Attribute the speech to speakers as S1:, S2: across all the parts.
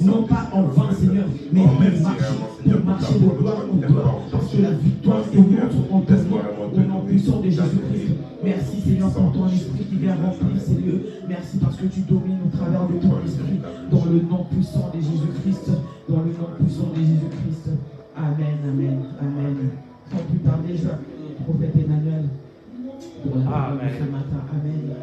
S1: non pas en vain, Seigneur, mais pour marcher de gloire en gloire, parce que la victoire est notre en ton nom, au nom puissant de Jésus-Christ. Merci, Seigneur, pour ton esprit qui vient remplir ces lieux. Merci parce que tu domines au travers de ton esprit, dans le nom puissant de Jésus-Christ, dans le nom puissant de Jésus-Christ. Amen, amen, amen. Sans plus tarder, je vais appeler le prophète Emmanuel pour la parole de ce matin. Amen.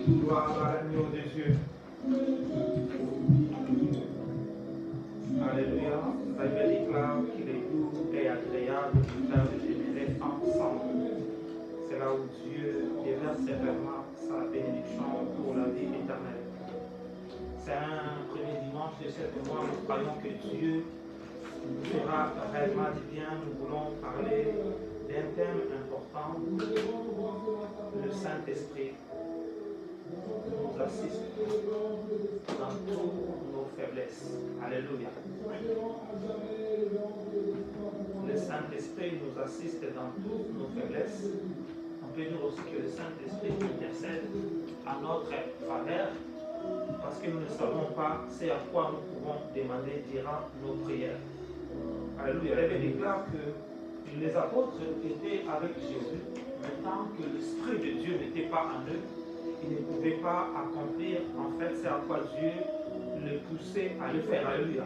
S2: Gloire à l'agneau de Dieu. Alléluia. La Bible déclare qu'il est doux et agréable de faire de générer ensemble. C'est là où Dieu déverse vraiment sa bénédiction pour la vie éternelle. C'est un premier dimanche de cette mois. Nous croyons que Dieu nous fera réellement du bien. Nous voulons parler d'un thème important, le Saint-Esprit nous assiste dans toutes nos faiblesses. Alléluia. Le Saint-Esprit nous assiste dans toutes nos faiblesses. On peut dire aussi que le Saint-Esprit intercède à notre faveur parce que nous ne savons pas ce à quoi nous pouvons demander durant nos prières. Alléluia. La Bible déclare que les apôtres étaient avec Jésus, mais tant que l'Esprit de Dieu n'était pas en eux, ils ne pouvaient pas accomplir en fait ce à quoi Dieu les poussait à le faire. Alléluia.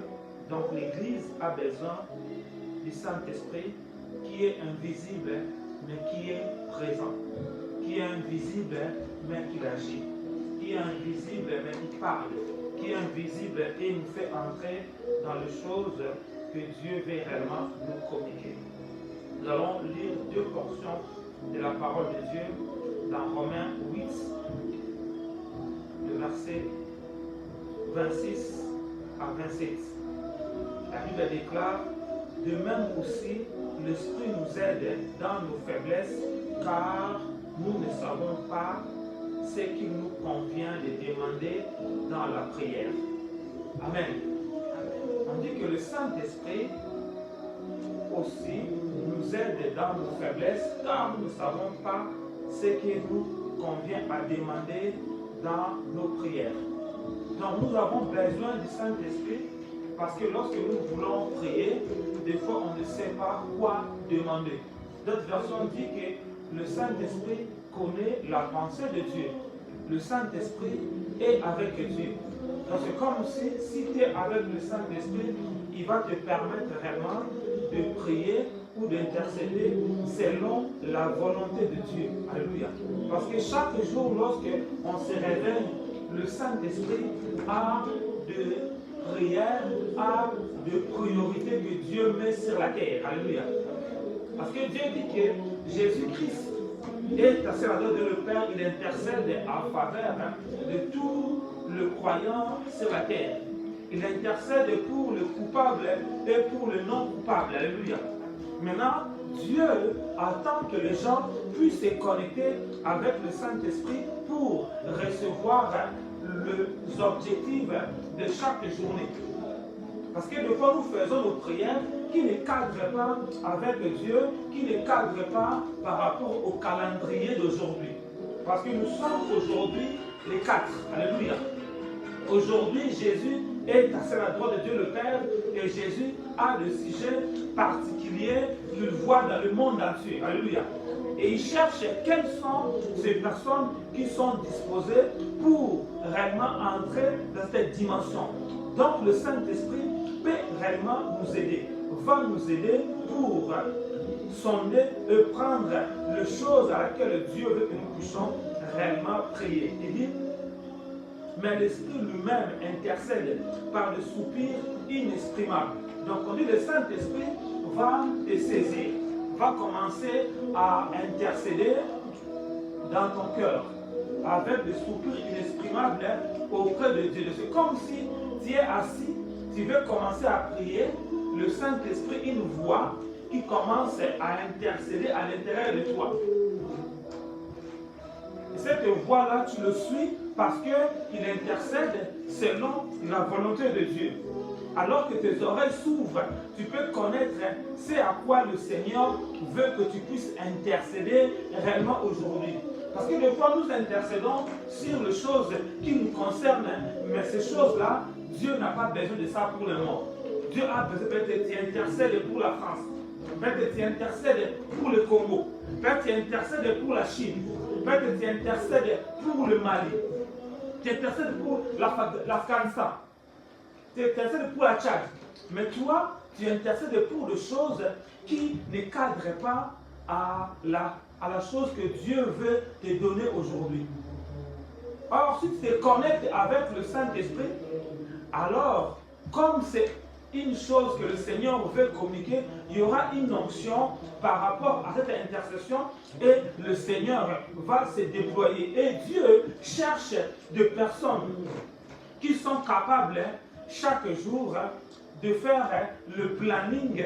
S2: Donc l'Église a besoin du Saint-Esprit qui est invisible mais qui est présent, qui est invisible mais qui agit, qui est invisible mais qui parle, qui est invisible et nous fait entrer dans les choses que Dieu veut réellement nous communiquer. Nous allons lire deux portions de la parole de Dieu dans Romains 8, le verset 26 à 27. La Bible déclare: de même aussi, l'Esprit nous aide dans nos faiblesses, car nous ne savons pas ce qu'il nous convient de demander dans la prière. Amen. On dit que le Saint-Esprit aussi nous aide dans nos faiblesses, car nous ne savons pas ce qu'il nous convient à demander dans nos prières. Donc nous avons besoin du Saint-Esprit parce que lorsque nous voulons prier, des fois on ne sait pas quoi demander. D'autres versions disent que le Saint-Esprit connaît la pensée de Dieu. Le Saint-Esprit est avec Dieu. Donc c'est comme si tu es avec le Saint-Esprit, il va te permettre réellement de prier ou d'intercéder selon la volonté de Dieu. Alléluia. Parce que chaque jour, lorsque on se réveille, le Saint-Esprit a de prières, a de priorités que Dieu met sur la terre. Alléluia. Parce que Dieu dit que Jésus-Christ est assis à la droite de le Père, il intercède en faveur de tout le croyant sur la terre. Il intercède pour le coupable et pour le non coupable. Alléluia. Maintenant, Dieu attend que les gens puissent se connecter avec le Saint-Esprit pour recevoir les objectifs de chaque journée. Parce que des fois, nous faisons nos prières qui ne cadrent pas avec Dieu, qui ne cadrent pas par rapport au calendrier d'aujourd'hui. Parce que nous sommes aujourd'hui les 4. Alléluia. Aujourd'hui, Jésus est assis à la droite de Dieu le Père et Jésus a des sujets particuliers qu'il voit dans le monde entier. Alléluia. Et il cherche quelles sont ces personnes qui sont disposées pour réellement entrer dans cette dimension. Donc le Saint-Esprit peut réellement nous aider, va nous aider pour sonder et prendre les choses à laquelle Dieu veut que nous puissions réellement prier. Il dit: mais l'Esprit lui-même intercède par des soupirs inexprimables. Donc on dit le Saint-Esprit va te saisir, va commencer à intercéder dans ton cœur avec des soupirs inexprimables auprès de Dieu. C'est comme si tu es assis, tu veux commencer à prier, le Saint-Esprit, une voix qui commence à intercéder à l'intérieur de toi. Et cette voix-là, tu le suis parce qu'il intercède selon la volonté de Dieu. Alors que tes oreilles s'ouvrent, tu peux connaître ce à quoi le Seigneur veut que tu puisses intercéder réellement aujourd'hui. Parce que des fois, nous intercédons sur les choses qui nous concernent, mais ces choses-là, Dieu n'a pas besoin de ça pour le monde. Dieu a besoin que tu intercèdes pour la France, que tu intercèdes pour le Congo, que tu intercèdes pour la Chine, que tu intercèdes pour le Mali, tu intercèdes pour l'Afghanistan, tu intercèdes pour la Tchad. Mais toi, tu intercèdes pour des choses qui ne cadrent pas à la chose que Dieu veut te donner aujourd'hui. Or, si tu te connectes avec le Saint-Esprit, alors, comme c'est une chose que le Seigneur veut communiquer, il y aura une onction par rapport à cette intercession et le Seigneur va se déployer. Et Dieu cherche des personnes qui sont capables chaque jour de faire le planning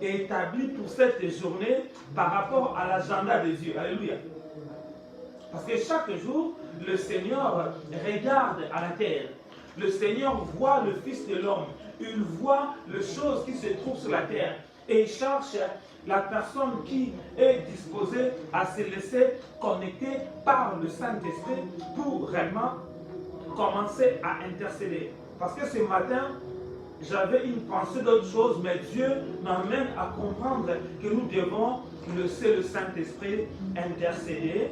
S2: établi pour cette journée par rapport à l'agenda de Dieu. Alléluia. Parce que chaque jour, le Seigneur regarde à la terre. Le Seigneur voit le Fils de l'homme. Il voit les choses qui se trouvent sur la terre. Et il cherche la personne qui est disposée à se laisser connecter par le Saint-Esprit pour vraiment commencer à intercéder. Parce que ce matin, j'avais une pensée d'autre chose, mais Dieu m'amène à comprendre que nous devons laisser le Saint-Esprit intercéder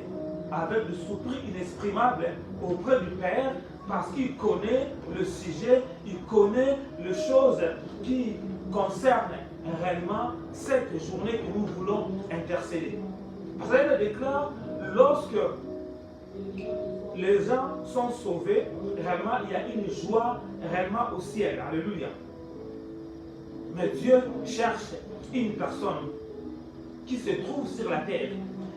S2: avec le soupir inexprimable auprès du Père, parce qu'il connaît le sujet, il connaît les choses qui concernent réellement cette journée que nous voulons intercéder. Parce qu'elle déclare, lorsque les gens sont sauvés, réellement il y a une joie réellement au ciel. Alléluia. Mais Dieu cherche une personne qui se trouve sur la terre.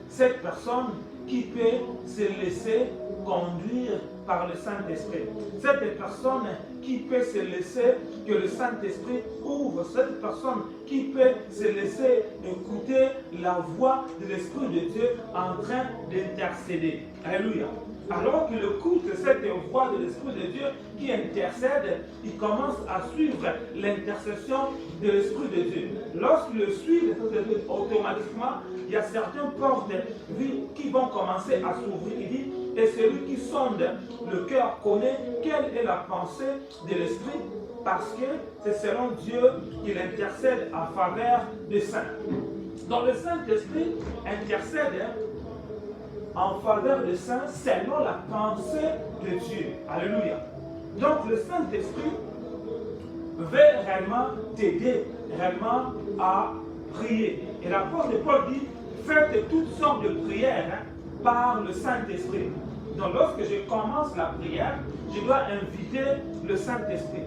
S2: Cette personne qui peut se laisser conduire par le Saint-Esprit. Cette personne qui peut se laisser, que le Saint-Esprit ouvre. Cette personne qui peut se laisser écouter la voix de l'Esprit de Dieu en train d'intercéder. Alléluia. Alors qu'il écoute cette voix de l'Esprit de Dieu qui intercède, il commence à suivre l'intercession de l'Esprit de Dieu. Lorsqu'il le suit, automatiquement, il y a certaines portes qui vont commencer à s'ouvrir. Il dit, et celui qui sonde le cœur connaît quelle est la pensée de l'Esprit, parce que c'est selon Dieu qu'il intercède en faveur des saints. Donc le Saint-Esprit intercède en faveur des saints selon la pensée de Dieu. Alléluia. Donc le Saint-Esprit veut réellement t'aider réellement à prier. Et l'apôtre Paul dit, faites toutes sortes de prières par le Saint-Esprit. Donc lorsque je commence la prière, je dois inviter le Saint-Esprit.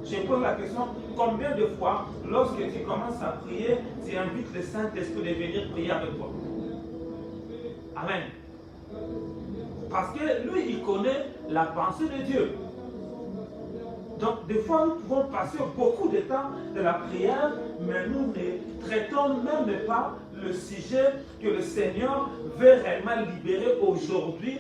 S2: Je pose la question, combien de fois, lorsque tu commences à prier, tu invites le Saint-Esprit de venir prier avec toi? Amen. Parce que lui, il connaît la pensée de Dieu. Donc, des fois, nous pouvons passer beaucoup de temps de la prière, mais nous ne traitons même pas le sujet que le Seigneur veut réellement libérer aujourd'hui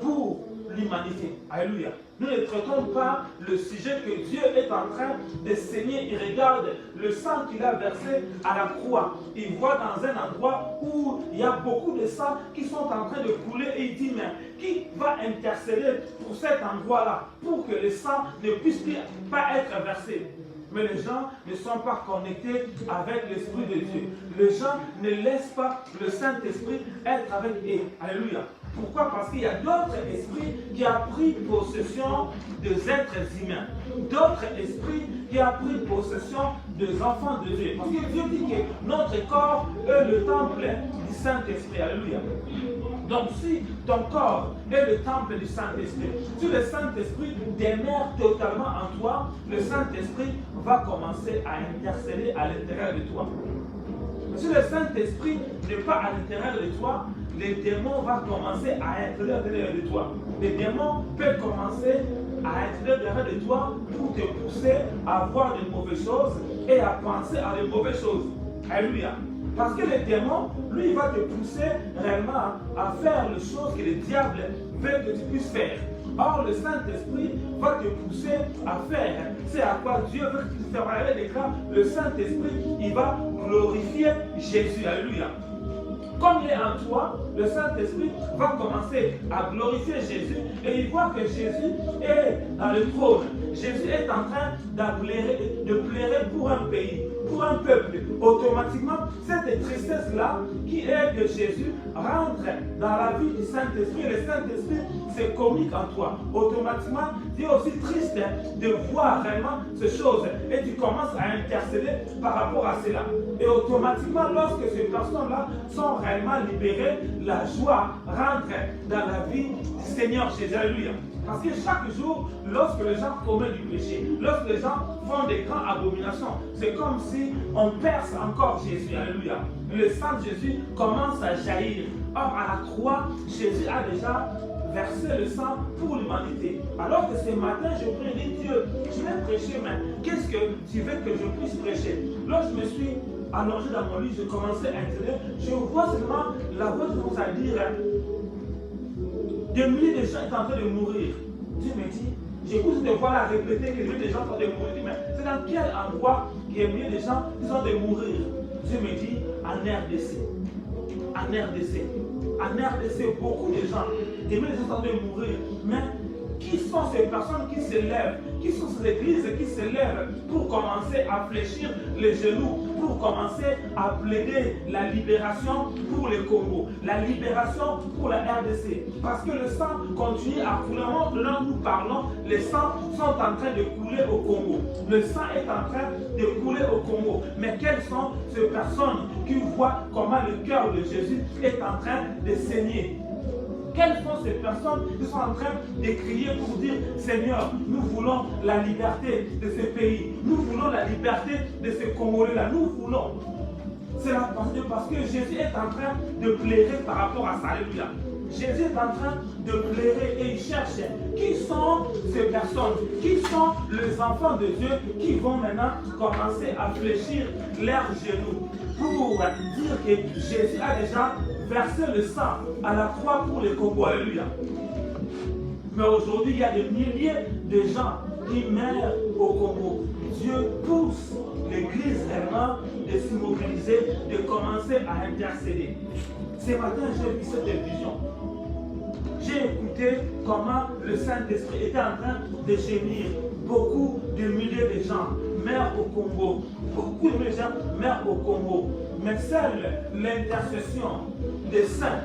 S2: pour l'humanité. Alléluia. Nous ne traitons pas le sujet que Dieu est en train de saigner. Il regarde le sang qu'il a versé à la croix. Il voit dans un endroit où il y a beaucoup de sang qui sont en train de couler et il dit, mais qui va intercéder pour cet endroit-là pour que le sang ne puisse pas être versé? Mais les gens ne sont pas connectés avec l'Esprit de Dieu. Les gens ne laissent pas le Saint-Esprit être avec eux. Alléluia. Pourquoi? Parce qu'il y a d'autres esprits qui ont pris possession des êtres humains. D'autres esprits qui ont pris possession des enfants de Dieu. Parce que Dieu dit que notre corps est le temple du Saint-Esprit. Alléluia. Donc si ton corps est le temple du Saint-Esprit, si le Saint-Esprit demeure totalement en toi, le Saint-Esprit va commencer à intercéder à l'intérieur de toi. Si le Saint-Esprit n'est pas à l'intérieur de toi, les démons vont commencer à être à l'intérieur de toi. Les démons peuvent commencer à être à l'intérieur de toi pour te pousser à voir de mauvaises choses et à penser à de mauvaises choses. Alléluia. Parce que le démon, lui, il va te pousser réellement à faire les choses que le diable veut que tu puisses faire. Or, le Saint-Esprit va te pousser à faire. C'est à quoi Dieu veut que tu te fasses. Déclare, le Saint-Esprit, il va glorifier Jésus. Alléluia. Comme il est en toi, le Saint-Esprit va commencer à glorifier Jésus et il voit que Jésus est dans le trône. Jésus est en train de plairer pour un pays, pour un peuple. Automatiquement, cette tristesse-là qui est de Jésus rentre dans la vie du Saint-Esprit. Le Saint-Esprit se communique en toi. Automatiquement, tu es aussi triste de voir réellement ces choses et tu commences à intercéder par rapport à cela. Et automatiquement, lorsque ces personnes-là sont réellement libérées, la joie rentre dans la vie du Seigneur Jésus. Alléluia. Parce que chaque jour, lorsque les gens commettent du péché, lorsque les gens font des grandes abominations, c'est comme si on perce encore Jésus. Alléluia. Le sang de Jésus commence à jaillir. Or, à la croix, Jésus a déjà versé le sang pour l'humanité. Alors que ce matin, je prie, dis Dieu, je vais prêcher, mais qu'est-ce que tu veux que je puisse prêcher? Lorsque je me suis allongé dans mon lit, je commençais à interroger, je vois seulement la voix de nous à dire, des milliers de gens sont en train de mourir. Dieu me dit, j'écoute de voir la répéter que des milliers de gens sont en train de mourir. Mais c'est dans quel endroit qu'il y a des milliers de gens qui sont en train de mourir? Dieu me dit, en RDC. En RDC. En RDC, beaucoup de gens, des milliers de gens sont en train de mourir. Mais qui sont ces personnes qui se lèvent? Qui sont ces églises qui se lèvent pour commencer à fléchir les genoux, pour commencer à plaider la libération pour le Congo, la libération pour la RDC? Parce que le sang continue à couler. Là où nous parlons, les sangs sont en train de couler au Congo. Le sang est en train de couler au Congo. Mais quelles sont ces personnes qui voient comment le cœur de Jésus est en train de saigner? Quelles sont ces personnes qui sont en train de crier pour dire, Seigneur, nous voulons la liberté de ce pays. Nous voulons la liberté de ce Congolais-là. Nous voulons. C'est la pensée parce que Jésus est en train de plairer par rapport à ça. Alléluia. Jésus est en train de plairer et il cherche qui sont ces personnes, qui sont les enfants de Dieu qui vont maintenant commencer à fléchir leurs genoux pour dire que Jésus a déjà versé le sang à la croix pour le Congo. Alléluia. Mais aujourd'hui, il y a des milliers de gens qui meurent au Congo. Dieu pousse l'Église réellement de se mobiliser, de commencer à intercéder. Ce matin, j'ai vu cette vision. J'ai écouté comment le Saint-Esprit était en train de gémir. Beaucoup de milliers de gens meurent au Congo. Beaucoup de gens meurent au Congo. Mais seule l'intercession des saints,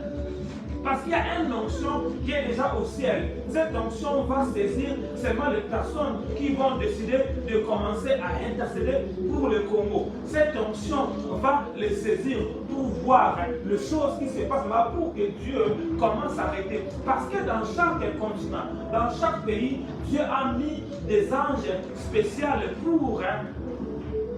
S2: parce qu'il y a une onction qui est déjà au ciel. Cette onction va saisir seulement les personnes qui vont décider de commencer à intercéder pour le Congo. Cette onction va les saisir pour voir les choses qui se passent là, pour que Dieu commence à arrêter. Parce que dans chaque continent, dans chaque pays, Dieu a mis des anges spéciaux pour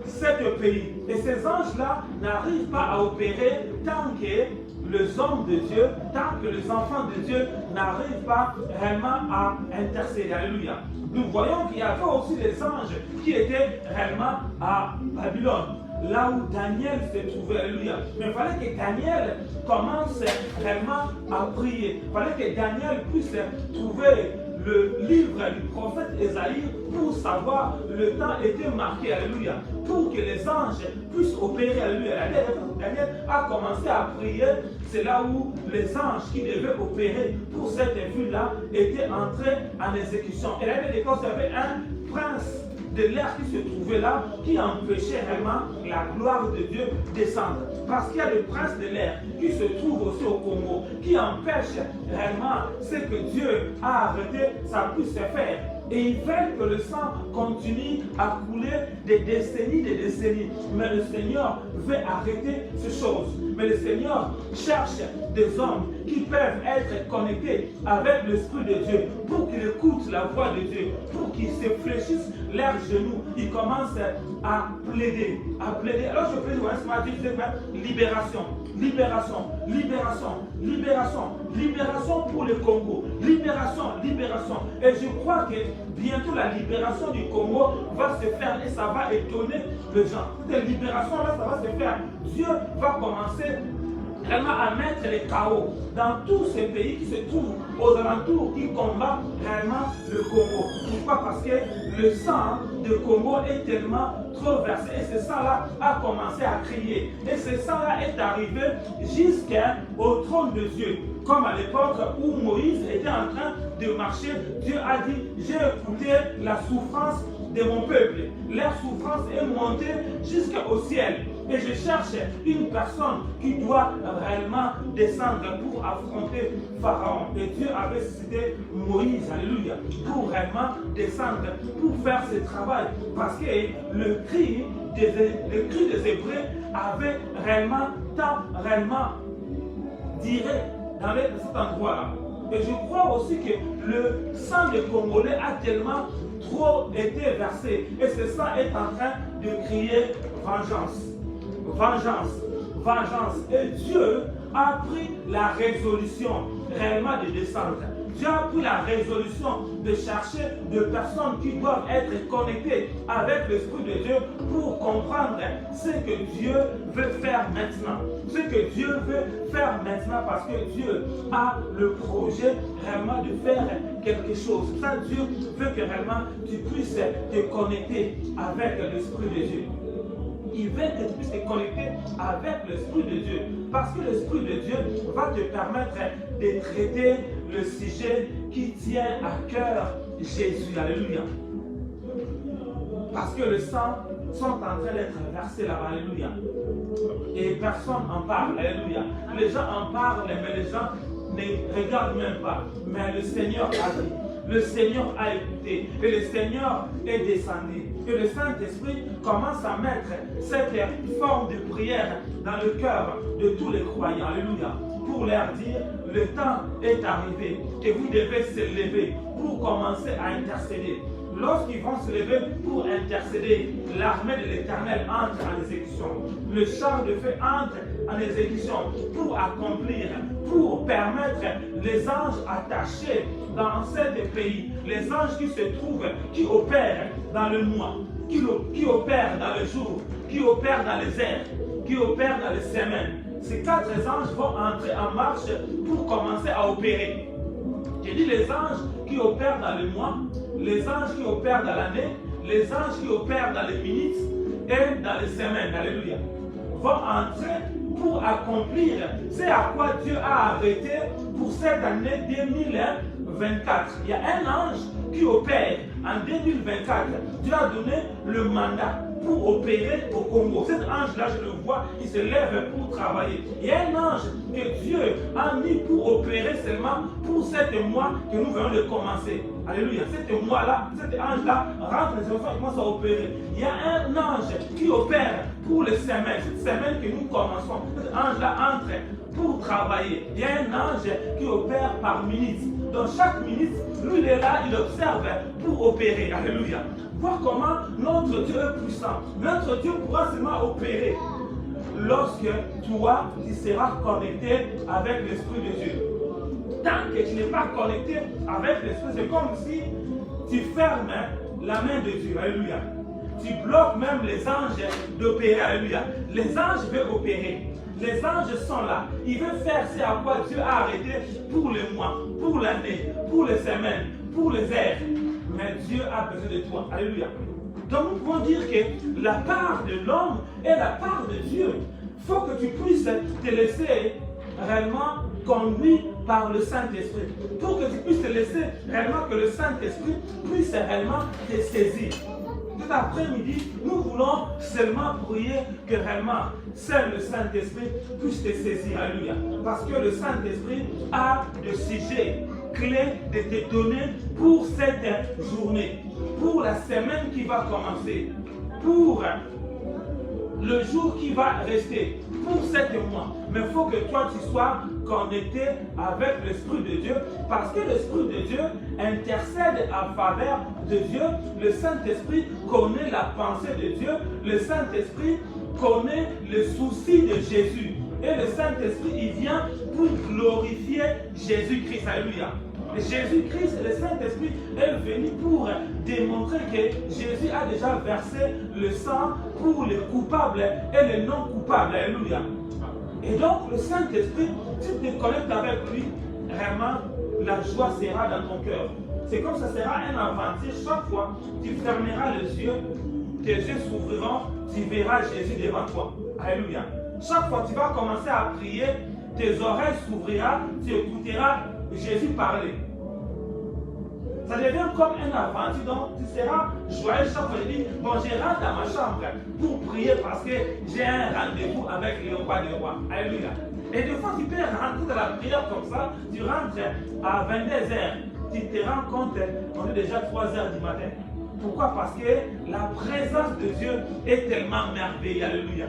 S2: cet pays. Et ces anges-là n'arrivent pas à opérer tant que les hommes de Dieu, tant que les enfants de Dieu n'arrivent pas réellement à intercéder. Alléluia. Nous voyons qu'il y avait aussi des anges qui étaient réellement à Babylone, là où Daniel se trouvait. Alléluia. Mais il fallait que Daniel commence réellement à prier. Il fallait que Daniel puisse trouver le livre du prophète Ésaïe pour savoir le temps était marqué, alléluia, pour que les anges puissent opérer, alléluia. Daniel a commencé à prier, c'est là où les anges qui devaient opérer pour cette ville-là étaient entrés en exécution. Et là, il y avait un prince de l'air qui se trouvait là, qui empêchait vraiment la gloire de Dieu descendre. Parce qu'il y a des princes de l'air qui se trouvent aussi au Congo, qui empêchent réellement ce que Dieu a arrêté, ça puisse se faire. Et ils veulent que le sang continue à couler des décennies. Mais le Seigneur veut arrêter ces choses. Mais le Seigneur cherche des hommes qui peuvent être connectés avec l'Esprit de Dieu pour qu'ils écoutent la voix de Dieu, pour qu'ils se fléchissent leurs genoux. Ils commencent à plaider, Alors je prie ce matin, je dis libération, libération, libération, libération, libération pour le Congo, libération, libération. Et je crois que bientôt la libération du Congo va se faire et ça va étonner les gens. Cette libération-là, ça va se faire. Dieu va commencer vraiment à mettre les chaos dans tous ces pays qui se trouvent aux alentours, qui combattent réellement le Congo. Pourquoi? Parce que le sang de Congo est tellement trop versé et ce sang-là a commencé à crier. Et ce sang-là est arrivé jusqu'au trône de Dieu. Comme à l'époque où Moïse était en train de marcher, Dieu a dit, j'ai écouté la souffrance de mon peuple. Leur souffrance est montée jusqu'au ciel. Et je cherche une personne qui doit réellement descendre pour affronter Pharaon. Et Dieu avait cité Moïse, alléluia, pour réellement descendre, pour faire ce travail. Parce que le cri des Hébreux avait réellement direct dans cet endroit-là. Et je crois aussi que le sang des Congolais a tellement trop été versé. Et ce sang est en train de crier vengeance. Vengeance, vengeance. Et Dieu a pris la résolution réellement de descendre. Dieu a pris la résolution de chercher des personnes qui doivent être connectées avec l'Esprit de Dieu pour comprendre ce que Dieu veut faire maintenant. Ce que Dieu veut faire maintenant parce que Dieu a le projet réellement de faire quelque chose. Ça, Dieu veut que réellement tu puisses te connecter avec l'Esprit de Dieu. Il veut que tu puisses te connecter avec l'Esprit de Dieu. Parce que l'Esprit de Dieu va te permettre de traiter le sujet qui tient à cœur Jésus. Alléluia. Parce que le sang sont en train d'être versés là-bas. Alléluia. Et personne n'en parle. Alléluia. Les gens en parlent, mais les gens ne regardent même pas. Mais le Seigneur a dit. Le Seigneur a écouté et le Seigneur est descendu. Et le Saint-Esprit commence à mettre cette forme de prière dans le cœur de tous les croyants. Alléluia. Pour leur dire, le temps est arrivé et vous devez se lever pour commencer à intercéder. Lorsqu'ils vont se lever pour intercéder, l'armée de l'Éternel entre en exécution. Le char de feu entre en exécution pour accomplir, pour permettre les anges attachés dans ces pays, les anges qui se trouvent, qui opèrent dans le mois, qui opèrent dans le jour, qui opèrent dans les airs, qui opèrent dans les semaines. Ces 4 anges vont entrer en marche pour commencer à opérer. J'ai dit les anges qui opèrent dans le mois, les anges qui opèrent dans l'année, les anges qui opèrent dans les minutes et dans les semaines. Alléluia. Vont entrer pour accomplir ce à quoi Dieu a arrêté pour cette année 2024. Il y a un ange qui opère en 2024. Dieu a donné le mandat pour opérer au Congo. Cet ange-là, je le vois, il se lève pour travailler. Il y a un ange que Dieu a mis pour opérer seulement pour 7 mois que nous venons de commencer. Alléluia. 7 mois-là, cet ange-là rentre et commence à opérer. Il y a un ange qui opère pour les semaines, cette semaine que nous commençons. Cet ange-là entre pour travailler. Il y a un ange qui opère par minute. Dans chaque minute, lui, il est là, il observe pour opérer. Alléluia. Voir comment notre Dieu est puissant. Notre Dieu pourra seulement opérer lorsque toi, tu seras connecté avec l'Esprit de Dieu. Tant que tu n'es pas connecté avec l'Esprit, c'est comme si tu fermes la main de Dieu. Alléluia. Tu bloques même les anges d'opérer. Alléluia. Les anges veulent opérer. Les anges sont là. Ils veulent faire ce à quoi Dieu a arrêté pour les mois, pour l'année, pour les semaines, pour les heures. Mais Dieu a besoin de toi. Alléluia. Donc nous pouvons dire que la part de l'homme est la part de Dieu. Il faut que tu puisses te laisser réellement conduire par le Saint-Esprit. Pour que tu puisses te laisser réellement que le Saint-Esprit puisse réellement te saisir. Cet après-midi, nous voulons seulement prier que réellement seul le Saint-Esprit puisse te saisir. Alléluia. Parce que le Saint-Esprit a des sujets clés de te donner pour cette journée, pour la semaine qui va commencer, pour le jour qui va rester, pour 7 mois. Mais il faut que toi tu sois connecté avec l'Esprit de Dieu, parce que l'Esprit de Dieu intercède en faveur de Dieu. Le Saint-Esprit connaît la pensée de Dieu. Le Saint-Esprit connaît le souci de Jésus. Et le Saint-Esprit, il vient pour glorifier Jésus-Christ. Alléluia. Jésus-Christ, le Saint-Esprit est venu pour démontrer que Jésus a déjà versé le sang pour les coupables et les non coupables. Alléluia. Et donc, le Saint-Esprit, si tu te connectes avec lui, vraiment, la joie sera dans ton cœur. C'est comme ça sera un avantage. Chaque fois, tu fermeras les yeux, tes yeux s'ouvriront, tu verras Jésus devant toi. Alléluia. Chaque fois, tu vas commencer à prier, tes oreilles s'ouvriront, tu écouteras Jésus parler. Ça devient comme un aventure, donc tu seras joyeux chaque fois. Tu dis, bon, je rentre dans ma chambre pour prier parce que j'ai un rendez-vous avec le roi des rois. Alléluia. Et des fois, tu peux rentrer dans la prière comme ça, tu rentres à 22h, tu te rends compte, on est déjà 3h du matin. Pourquoi? Parce que la présence de Dieu est tellement merveilleuse. Alléluia.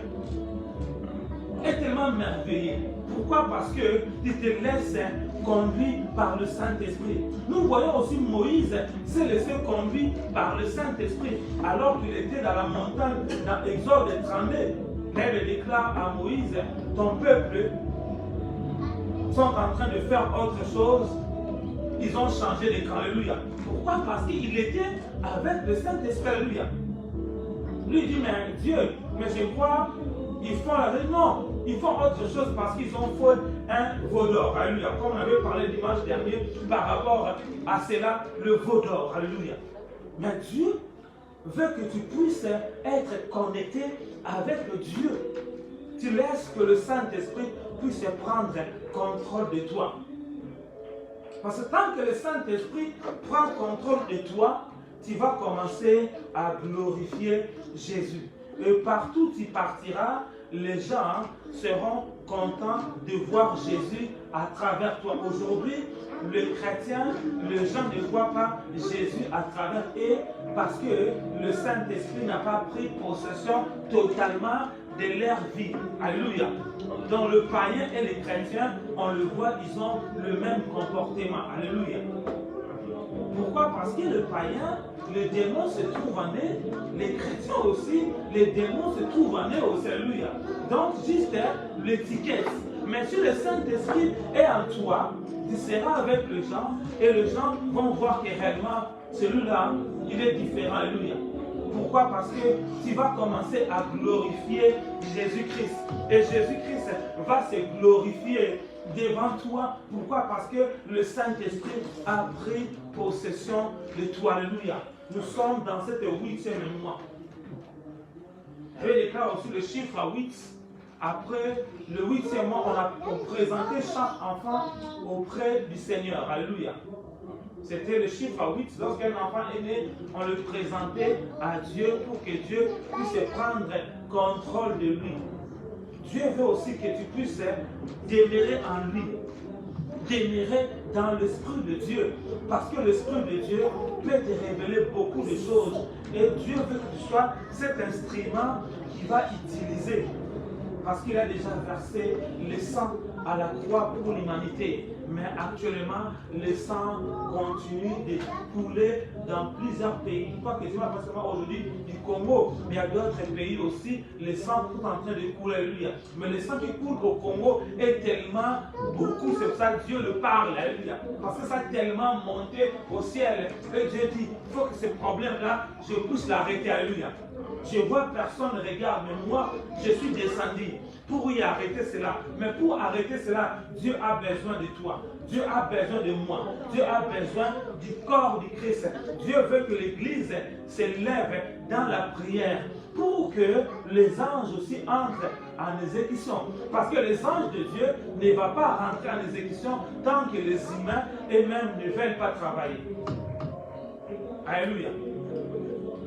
S2: Est tellement merveilleuse. Pourquoi? Parce que tu te laisses conduire par le Saint-Esprit. Nous voyons aussi Moïse s'est laissé conduire par le Saint-Esprit alors qu'il était dans la montagne, dans Exode 32. Elle déclare à Moïse, ton peuple sont en train de faire autre chose. Ils ont changé de camp. Alléluia. Pourquoi? Parce qu'il était avec le Saint-Esprit. Alléluia. Lui dit, mais Dieu, mais je crois, ils font la vie. Non, ils font autre chose parce qu'ils ont fait un veau d'or. Alléluia. Comme on avait parlé dimanche dernier par rapport à cela, le veau d'or. Alléluia. Mais Dieu veut que tu puisses être connecté avec Dieu. Tu laisses que le Saint-Esprit puisse prendre contrôle de toi. Parce que tant que le Saint-Esprit prend contrôle de toi, tu vas commencer à glorifier Jésus. Et partout où tu partiras, les gens seront contents de voir Jésus à travers toi. Aujourd'hui, les chrétiens, les gens ne voient pas Jésus à travers eux parce que le Saint-Esprit n'a pas pris possession totalement de leur vie. Alléluia. Dans le païen et les chrétiens, on le voit, ils ont le même comportement. Alléluia. Pourquoi? Parce que le païen, les démons se trouvent en eux, les chrétiens aussi, les démons se trouvent en eux aussi. Alléluia. Donc, juste l'étiquette. Mais si le Saint-Esprit est en toi, tu seras avec les gens et les gens vont voir que réellement, celui-là, il est différent. Alléluia. Pourquoi? Parce que tu vas commencer à glorifier Jésus-Christ. Et Jésus-Christ va se glorifier devant toi. Pourquoi? Parce que le Saint-Esprit a pris possession de toi. Alléluia. Nous sommes dans cette 8e mois. Je déclare aussi le chiffre à 8. Après le 8e mois, on a présenté chaque enfant auprès du Seigneur. Alléluia. C'était le chiffre à 8. Lorsqu'un enfant est né, on le présentait à Dieu pour que Dieu puisse prendre contrôle de lui. Dieu veut aussi que tu puisses demeurer en lui, demeurer dans l'Esprit de Dieu. Parce que l'Esprit de Dieu peut te révéler beaucoup de choses. Et Dieu veut que tu sois cet instrument qu'il va utiliser. Parce qu'il a déjà versé le sang à la croix pour l'humanité. Mais actuellement, le sang continue de couler dans plusieurs pays. Pas que c'est pas seulement aujourd'hui du Congo, mais il y a d'autres pays aussi, le sang est en train de couler. Alléluia. Mais le sang qui coule au Congo est tellement beaucoup, c'est pour ça que Dieu le parle. Alléluia. Parce que ça a tellement monté au ciel. Et Dieu dit, il faut que ce problème-là, je puisse l'arrêter. Alléluia. Je vois personne regarde, mais moi, je suis descendu pour y arrêter cela. Mais pour arrêter cela, Dieu a besoin de toi. Dieu a besoin de moi. Dieu a besoin du corps du Christ. Dieu veut que l'Église s'élève dans la prière pour que les anges aussi entrent en exécution. Parce que les anges de Dieu ne vont pas rentrer en exécution tant que les humains eux-mêmes ne veulent pas travailler. Alléluia.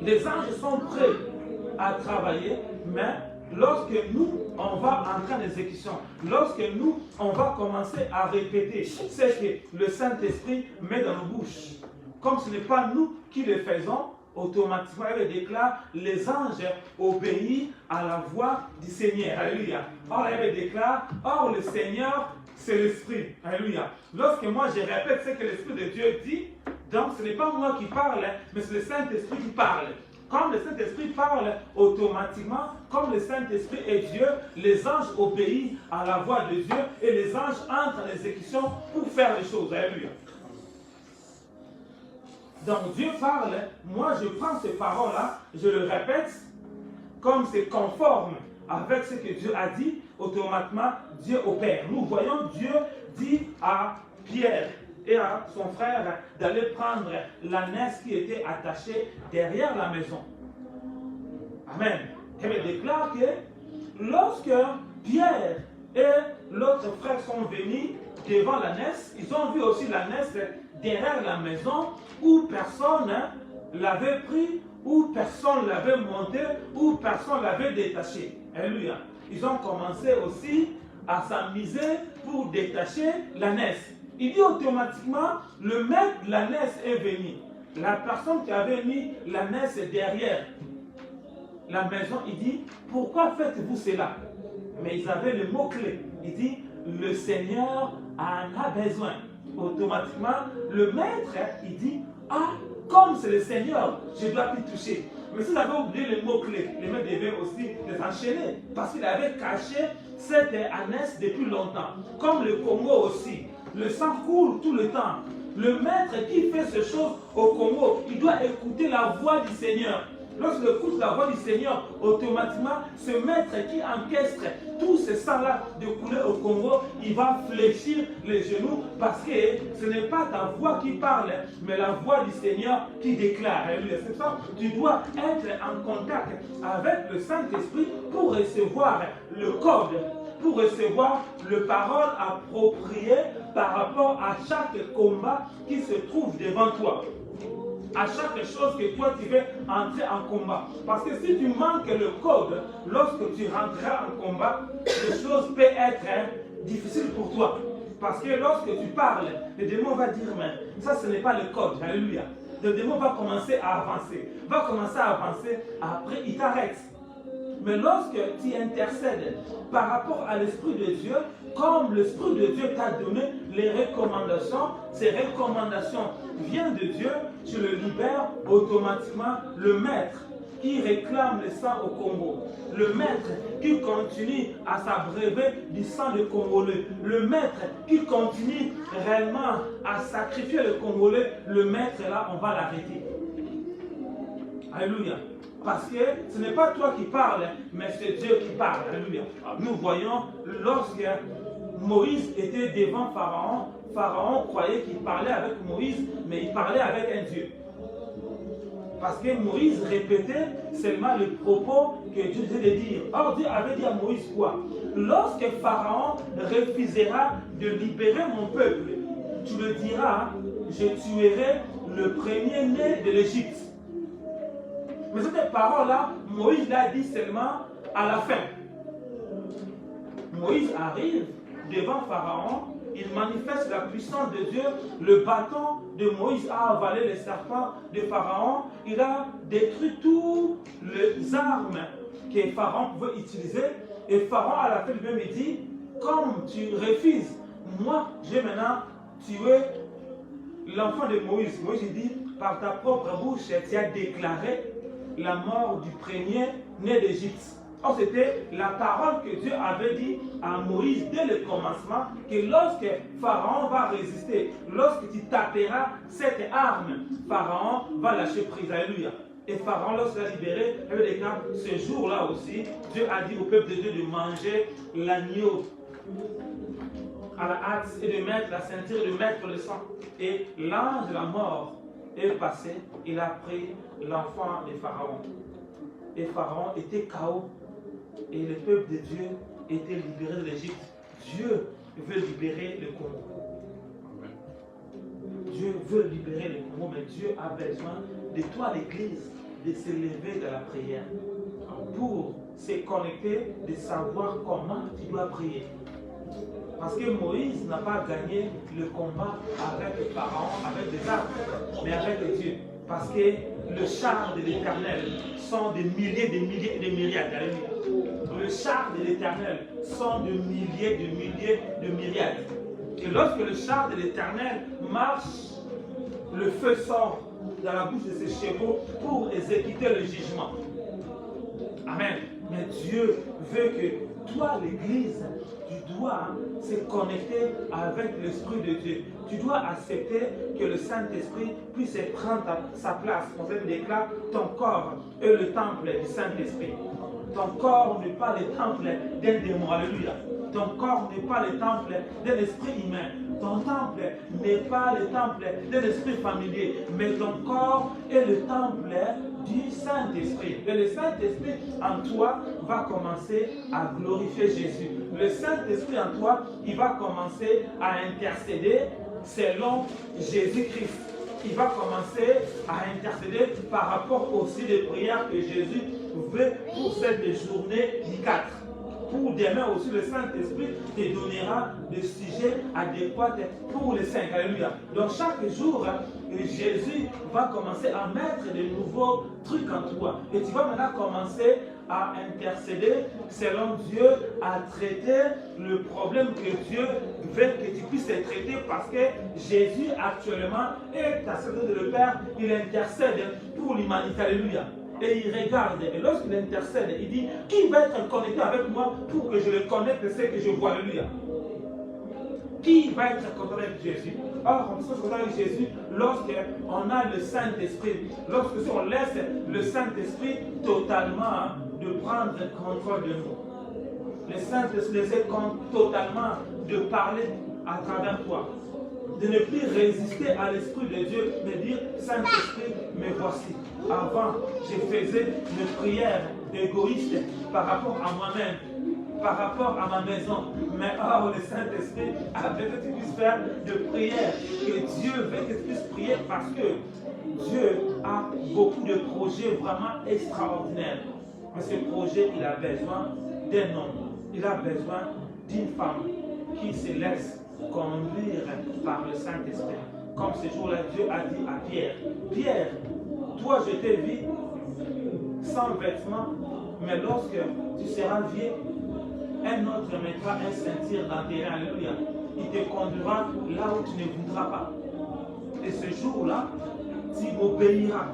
S2: Les anges sont prêts à travailler, mais lorsque nous, on va entrer en exécution, lorsque nous, on va commencer à répéter ce que le Saint-Esprit met dans nos bouches, comme ce n'est pas nous qui le faisons, automatiquement, il déclare, les anges obéissent à la voix du Seigneur. Alléluia. Or, il déclare, or le Seigneur, c'est l'Esprit. Alléluia. Lorsque moi, je répète ce que l'Esprit de Dieu dit, donc ce n'est pas moi qui parle, mais c'est le Saint-Esprit qui parle. Comme le Saint-Esprit parle automatiquement, comme le Saint-Esprit est Dieu, les anges obéissent à la voix de Dieu et les anges entrent en exécution pour faire les choses. Alléluia. Donc Dieu parle, moi je prends ces paroles-là, je le répète, comme c'est conforme avec ce que Dieu a dit, automatiquement Dieu opère. Nous voyons Dieu dit à Pierre et à son frère d'aller prendre l'ânesse qui était attachée derrière la maison. Amen. Et il déclare que lorsque Pierre et l'autre frère sont venus devant l'ânesse, ils ont vu aussi l'ânesse derrière la maison où personne l'avait pris, où personne l'avait monté, où personne l'avait détaché. Alléluia. Ils ont commencé aussi à s'amuser pour détacher l'ânesse. Il dit automatiquement, le maître de l'ânesse est venu. La personne qui avait mis l'ânesse derrière la maison, il dit, pourquoi faites-vous cela? Mais ils avaient le mot-clé. Il dit, le Seigneur en a besoin. Automatiquement, le maître, il dit, ah, comme c'est le Seigneur, je dois plus toucher. Mais s'ils avaient oublié le mot-clé, le maître devait aussi les enchaîner. Parce qu'il avait caché cette ânesse depuis longtemps. Comme le Congo aussi. Le sang coule tout le temps. Le maître qui fait ces choses au Congo, il doit écouter la voix du Seigneur. Lorsqu'il écoute la voix du Seigneur, automatiquement, ce maître qui encaistre tout ce sang-là de couler au Congo, il va fléchir les genoux parce que ce n'est pas ta voix qui parle, mais la voix du Seigneur qui déclare. C'est ça, tu dois être en contact avec le Saint-Esprit pour recevoir le code, pour recevoir le parole appropriée par rapport à chaque combat qui se trouve devant toi. À chaque chose que toi tu veux entrer en combat. Parce que si tu manques le code, lorsque tu rentreras en combat, les choses peuvent être difficiles pour toi. Parce que lorsque tu parles, le démon va dire, mais ça ce n'est pas le code. Alléluia. Le démon va commencer à avancer. Après il t'arrête. Mais lorsque tu intercèdes par rapport à l'Esprit de Dieu, comme l'Esprit de Dieu t'a donné les recommandations, ces recommandations viennent de Dieu, tu le libères automatiquement. Le maître qui réclame le sang au Congo, le maître qui continue à s'abreuver du sang des Congolais, le maître qui continue réellement à sacrifier le Congolais, le maître là, on va l'arrêter. Alléluia. Parce que ce n'est pas toi qui parles, mais c'est Dieu qui parle. Alléluia. Nous voyons, lorsque Moïse était devant Pharaon, Pharaon croyait qu'il parlait avec Moïse, mais il parlait avec un Dieu. Parce que Moïse répétait seulement le propos que Dieu devait dire. Or, Dieu avait dit à Moïse quoi? Lorsque Pharaon refusera de libérer mon peuple, tu le diras, je tuerai le premier-né de l'Égypte. Mais cette parole-là, Moïse l'a dit seulement à la fin. Moïse arrive devant Pharaon, il manifeste la puissance de Dieu. Le bâton de Moïse a avalé les serpents de Pharaon. Il a détruit toutes les armes que Pharaon pouvait utiliser. Et Pharaon, à la fin lui-même, il dit, comme tu refuses, moi, je vais maintenant tuer l'enfant de Moïse. Moïse, il dit, par ta propre bouche, tu as déclaré la mort du premier-né d'Égypte. Or, c'était la parole que Dieu avait dit à Moïse dès le commencement, que lorsque Pharaon va résister, lorsque tu taperas cette arme, Pharaon va lâcher prise. Alléluia. Et Pharaon, lorsqu'il a libéré, ce jour-là aussi, Dieu a dit au peuple de Dieu de manger l'agneau à la hâte et de mettre la ceinture, de mettre le sang. Et l'ange de la mort est passé, il a pris l'enfant de Pharaon. Et Pharaon était KO. Et le peuple de Dieu était libéré de l'Égypte. Dieu veut libérer le Congo. Dieu veut libérer le Congo, mais Dieu a besoin de toi, l'Église, de se lever de la prière pour se connecter, de savoir comment tu dois prier. Parce que Moïse n'a pas gagné le combat avec Pharaon, avec des armes, mais avec Dieu. Parce que le char de l'Éternel sont des milliers, des milliers et des myriades. Le char de l'Éternel sont de milliers, de milliers, de myriades. Et lorsque le char de l'Éternel marche, le feu sort dans la bouche de ses chevaux pour exécuter le jugement. Amen. Mais Dieu veut que toi, l'Église, tu dois se connecter avec l'Esprit de Dieu. Tu dois accepter que le Saint-Esprit puisse prendre sa place. On déclare ton corps est le temple du Saint-Esprit. Ton corps n'est pas le temple d'un démon. Alléluia. Ton corps n'est pas le temple d'un esprit humain. Ton temple n'est pas le temple d'un esprit familier. Mais ton corps est le temple du Saint-Esprit. Et le Saint-Esprit en toi va commencer à glorifier Jésus. Le Saint-Esprit en toi, il va commencer à intercéder selon Jésus-Christ. Il va commencer à intercéder par rapport aussi des prières que Jésus veut pour cette journée du 4. Pour demain aussi, le Saint-Esprit te donnera des sujets adéquats pour les saints. Alléluia. Donc chaque jour, Jésus va commencer à mettre de nouveaux trucs en toi. Et tu vas maintenant commencer à intercéder selon Dieu, à traiter le problème que Dieu veut que tu puisses traiter, parce que Jésus actuellement est à celui de le Père. Il intercède pour l'humanité. Alléluia. Et il regarde, et lorsqu'il intercède, il dit, qui va être connecté avec moi pour que je le connecte, c'est que je vois. Alléluia. Qui va être connecté avec Jésus? Or, on peut se connecter avec Jésus lorsqu'on a le Saint-Esprit, lorsque on laisse le Saint-Esprit totalement de prendre contrôle de nous. Le Saint-Esprit laisse totalement de parler à travers toi. De ne plus résister à l'Esprit de Dieu, mais dire, Saint-Esprit, me voici. Avant, je faisais une prière égoïste par rapport à moi-même, par rapport à ma maison. Mais or, le Saint-Esprit a fait que tu puisses faire de prières, que Dieu veut que tu puisses prier, parce que Dieu a beaucoup de projets vraiment extraordinaires. Mais ce projet, il a besoin d'un homme, il a besoin d'une femme qui se laisse conduire par le Saint-Esprit. Comme ce jour-là, Dieu a dit à Pierre, Pierre, toi je t'ai vu sans vêtements, mais lorsque tu seras vieux, un autre mettra un ceinture dans tes reins. Alléluia. Il te conduira là où tu ne voudras pas. Et ce jour-là, tu m'obéiras.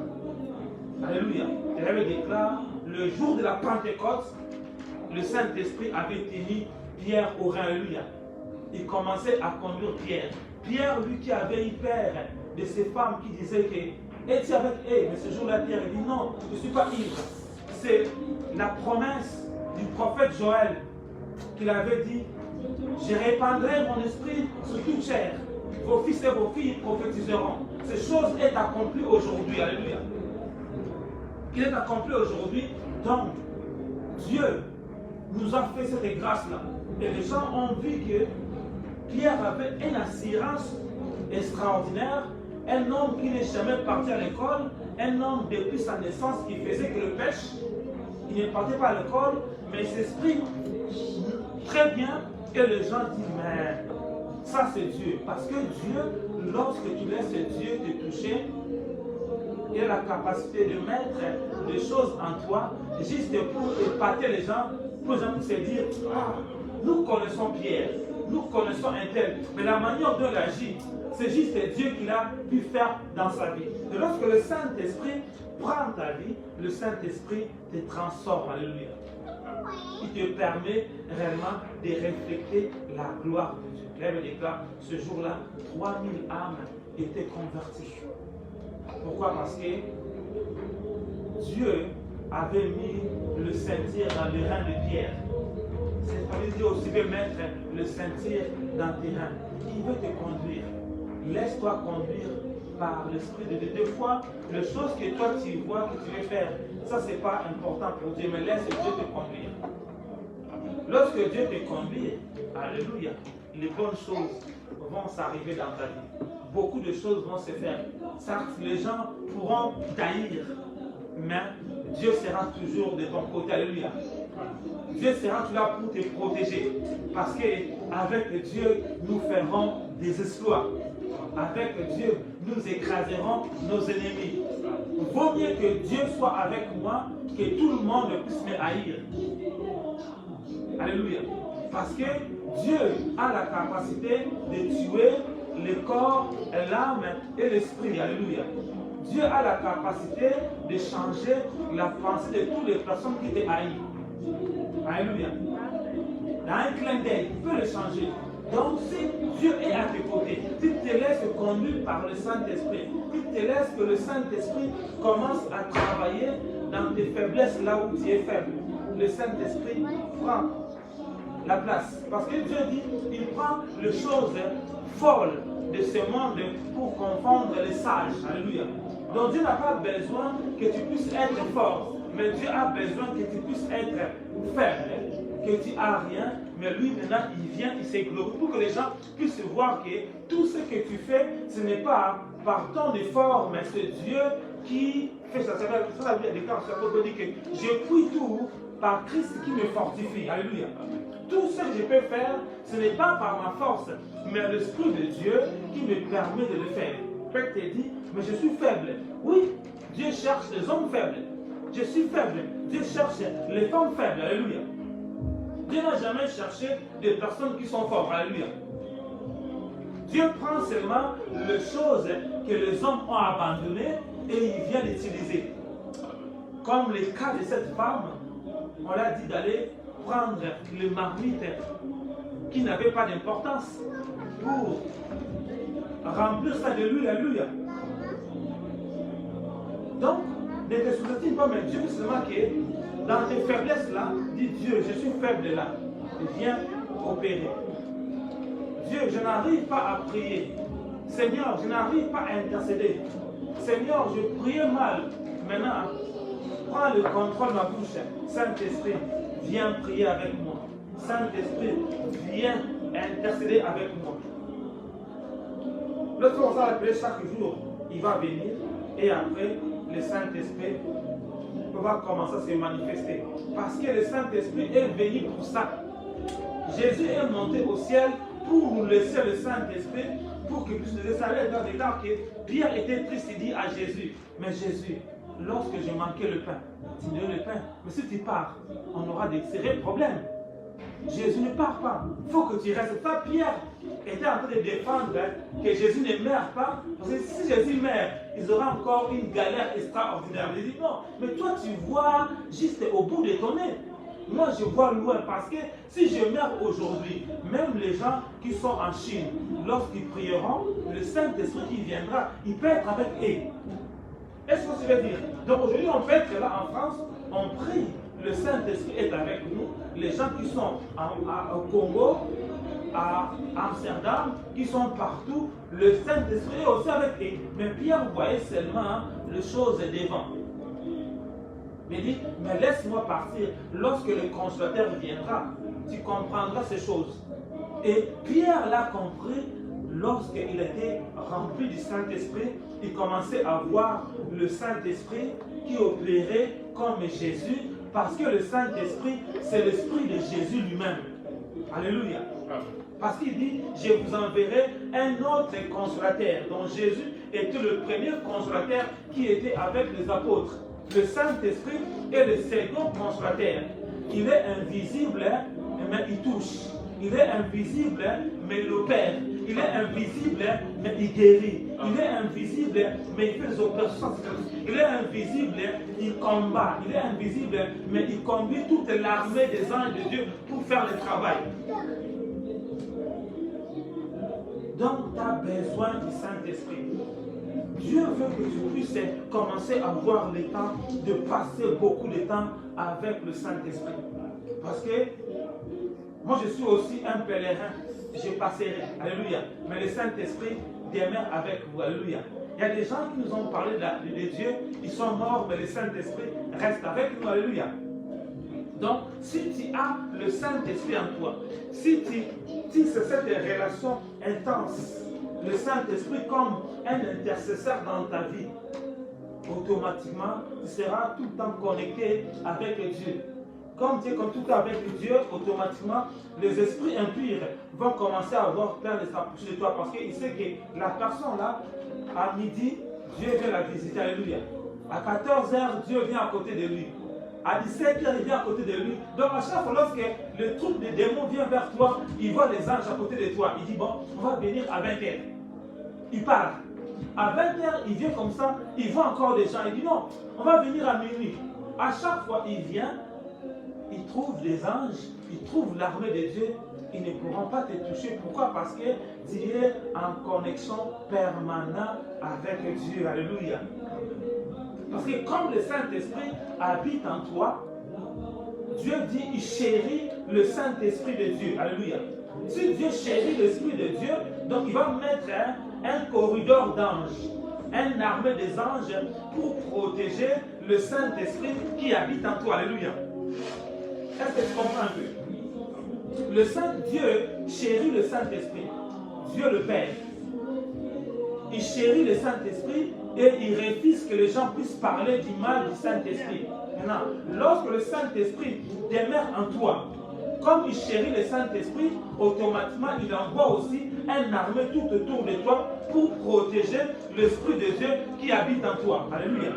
S2: Alléluia. Et la Bible déclare, le jour de la Pentecôte, le Saint-Esprit avait tenu Pierre au rein. Alléluia. Il commençait à conduire Pierre. Pierre, lui qui avait eu peur de ces femmes qui disaient que es-tu avec eux? Mais ce jour-là, Pierre dit non, je ne suis pas ivre. C'est la promesse du prophète Joël qu'il avait dit, je répandrai mon esprit sur toute chair. Vos fils et vos filles prophétiseront. Ces choses est accomplies aujourd'hui. Alléluia. Il est accompli aujourd'hui. Donc, Dieu nous a fait cette grâce-là. Et les gens ont vu que Pierre avait une assurance extraordinaire, un homme qui n'est jamais parti à l'école, un homme depuis sa naissance qui faisait que le pêche. Il ne partait pas à l'école, mais il s'exprime très bien et les gens disent, mais ça c'est Dieu. Parce que Dieu, lorsque tu laisses Dieu te toucher, il a la capacité de mettre des choses en toi juste pour épater les gens, pour se dire, ah, nous connaissons Pierre, nous connaissons un tel, mais la manière dont il agit, c'est juste Dieu qui l'a pu faire dans sa vie. Et lorsque le Saint-Esprit prend ta vie, le Saint-Esprit te transforme. Alléluia. Il te permet réellement de refléter la gloire de Dieu. Là, il déclare, ce jour-là, 3000 âmes étaient converties. Pourquoi? Parce que Dieu avait mis le ceinture dans les reins de Pierre. C'est-à-dire Dieu aussi veut mettre le ceinture dans tes reins. Il veut te conduire. Laisse-toi conduire par l'Esprit de Dieu. Des fois, les choses que toi tu vois que tu veux faire, ça c'est pas important pour Dieu, mais laisse Dieu te conduire. Lorsque Dieu te conduit, alléluia, les bonnes choses vont s'arriver dans ta vie. Beaucoup de choses vont se faire. Certes, les gens pourront taillir, mais Dieu sera toujours de ton côté. Alléluia. Dieu sera toujours là pour te protéger. Parce qu'avec Dieu, nous ferons des exploits. Avec Dieu, nous écraserons nos ennemis. Vaut mieux que Dieu soit avec moi que tout le monde puisse me haïr. Alléluia. Parce que Dieu a la capacité de tuer le corps, l'âme et l'esprit. Alléluia. Dieu a la capacité de changer la pensée de toutes les personnes qui te haïssent. Alléluia. Dans un clin d'œil, il peut le changer. Donc si Dieu est à tes côtés, tu te laisses conduire par le Saint-Esprit, tu te laisses que le Saint-Esprit commence à travailler dans tes faiblesses là où tu es faible. le Saint-Esprit prend la place. Parce que Dieu dit, il prend les choses folles de ce monde pour confondre les sages. Alléluia. Donc Dieu n'a pas besoin que tu puisses être fort, mais Dieu a besoin que tu puisses être faible, que tu n'as rien, mais lui maintenant il vient, il s'églorifie pour que les gens puissent voir que tout ce que tu fais, ce n'est pas par ton effort, mais c'est Dieu qui fait ça. C'est la Bible dit que je puis tout par Christ qui me fortifie. Alléluia. Tout ce que je peux faire, ce n'est pas par ma force, mais l'Esprit de Dieu qui me permet de le faire. Peut-être te dit, mais je suis faible. Oui, Dieu cherche les hommes faibles. Je suis faible. Dieu cherche les femmes faibles. Alléluia. Dieu n'a jamais cherché des personnes qui sont fortes. Alléluia. Dieu prend seulement les choses que les hommes ont abandonnées et il vient l'utiliser. Comme le cas de cette femme, on l'a dit d'aller prendre le marmite qui n'avait pas d'importance pour remplir ça de l'huile. Alléluia. Donc, ne te sous-estime pas, mais Dieu veut seulement que dans tes faiblesses là, dis Dieu, je suis faible là, viens opérer. Dieu, je n'arrive pas à prier. Seigneur, je n'arrive pas à intercéder. Seigneur, je priais mal. Maintenant, prends le contrôle de ma bouche. Saint-Esprit, viens prier avec moi. Saint-Esprit, viens intercéder avec moi. L'autre fois, on va l'appeler chaque jour. Il va venir et après, le Saint-Esprit va commencer à se manifester. Parce que le Saint-Esprit est venu pour ça. Jésus est monté au ciel pour nous laisser le Saint-Esprit pour qu'il puisse nous laisser aller dans des temps que Pierre était triste, il dit à Jésus, mais Jésus, lorsque je manquais le pain, tu me donnes le pain, mais si tu pars, on aura des sérieux problèmes. Jésus ne part pas, il faut que tu restes. Ça, Pierre était en train de défendre que Jésus ne meurt pas, parce que si Jésus meurt, ils auront encore une galère extraordinaire. Il dit non, mais toi tu vois juste au bout de ton nez. Moi, je vois loin parce que si je meurs aujourd'hui, même les gens qui sont en Chine, lorsqu'ils prieront, le Saint-Esprit qui viendra, il peut être avec eux. Est-ce que ça veut dire? Donc aujourd'hui, on peut être là en France, on prie, le Saint-Esprit est avec nous. Les gens qui sont au Congo, à Amsterdam, qui sont partout, le Saint-Esprit est aussi avec eux. Mais Pierre voyait seulement les choses devant. Il dit, mais laisse-moi partir. Lorsque le consolateur viendra, tu comprendras ces choses. Et Pierre l'a compris lorsqu'il était rempli du Saint-Esprit. Il commençait à voir le Saint-Esprit qui opérait comme Jésus, parce que le Saint-Esprit, c'est l'Esprit de Jésus lui-même. Alléluia. Parce qu'il dit, je vous enverrai un autre consolateur. Donc Jésus était le premier consolateur qui était avec les apôtres. Le Saint-Esprit est le second consolateur. Il est invisible, mais il touche. Il est invisible, mais il opère. Il est invisible, mais il guérit. Il est invisible, mais il fait des opérations. Il est invisible, il combat. Il est invisible, mais il conduit toute l'armée des anges de Dieu pour faire le travail. Donc, tu as besoin du Saint-Esprit. Dieu veut que tu puisses commencer à avoir le temps de passer beaucoup de temps avec le Saint-Esprit. Parce que moi, je suis aussi un pèlerin. Je passerai. Alléluia. Mais le Saint-Esprit demeure avec vous. Alléluia. Il y a des gens qui nous ont parlé de Dieu. Ils sont morts, mais le Saint-Esprit reste avec nous. Alléluia. Donc, si tu as le Saint-Esprit en toi, si tu tisses cette relation intense, le Saint-Esprit comme un intercesseur dans ta vie, automatiquement, tu seras tout le temps connecté avec Dieu. Comme tu es tout avec Dieu, automatiquement, les esprits impurs vont commencer à avoir plein de s'approcher de toi parce qu'il sait que la personne là, à midi, Dieu vient la visiter. Alléluia. À 14h, Dieu vient à côté de lui. À 17h, il vient à côté de lui. Donc à chaque fois, lorsque le truc des démons vient vers toi, il voit les anges à côté de toi. Il dit, bon, on va venir à 20h. Il part. À 20h, il vient comme ça, il voit encore des gens. Il dit, non, on va venir à minuit. À chaque fois, il vient, il trouve des anges, il trouve l'armée de Dieu. Ils ne pourront pas te toucher. Pourquoi? Parce que tu es en connexion permanente avec Dieu. Alléluia. Parce que comme le Saint-Esprit habite en toi, Dieu dit, il chérit le Saint-Esprit de Dieu. Alléluia. Si Dieu chérit l'Esprit de Dieu, donc il va mettre un corridor d'anges, une armée des anges pour protéger le Saint-Esprit qui habite en toi. Alléluia. Est-ce que tu comprends un peu? Le Saint-Dieu chérit le Saint-Esprit. Dieu le Père. Il chérit le Saint-Esprit et il refuse que les gens puissent parler du mal du Saint-Esprit. Maintenant, lorsque le Saint-Esprit demeure en toi, comme il chérit le Saint-Esprit, automatiquement il envoie aussi une armée tout autour de toi pour protéger l'Esprit de Dieu qui habite en toi. Alléluia.